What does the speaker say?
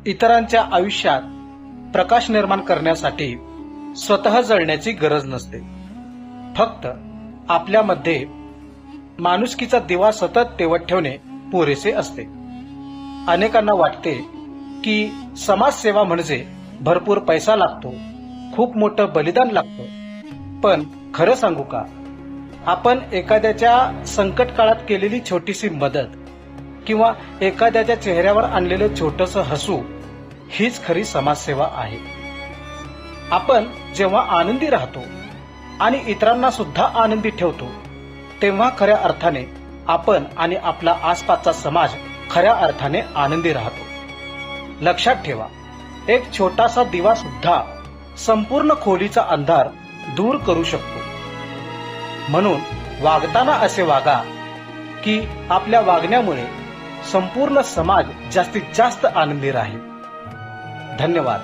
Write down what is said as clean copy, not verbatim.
इतरांच्या आयुष्यात प्रकाश निर्माण करण्यासाठी स्वतः जळण्याची गरज नसते. फक्त आपल्यामध्ये माणुसकीचा दिवा सतत तेवत ठेवणे पुरेसे असते. अनेकांना वाटते की समाजसेवा म्हणजे भरपूर पैसा लागतो, खूप मोठं बलिदान लागतं. पण खरं सांगू का, आपण एखाद्याच्या संकट काळात केलेली छोटीशी मदत किंवा एखाद्याच्या चेहऱ्यावर आणलेलं छोटंसं हसू हीच खरी समाजसेवा आहे. आपण जेव्हा आनंदी राहतो आणि इतरांना सुद्धा आनंदी ठेवतो, तेव्हा खऱ्या अर्थाने आपण आणि आपला आसपासचा समाज खऱ्या अर्थाने आनंदी राहतो. लक्षात ठेवा, एक छोटासा दिवा सुद्धा संपूर्ण खोलीचा अंधार दूर करू शकतो. म्हणून वागताना असे वागा की आपल्या वागण्यामुळे संपूर्ण समाज जास्तीत जास्त आनंदी राहील. धन्यवाद.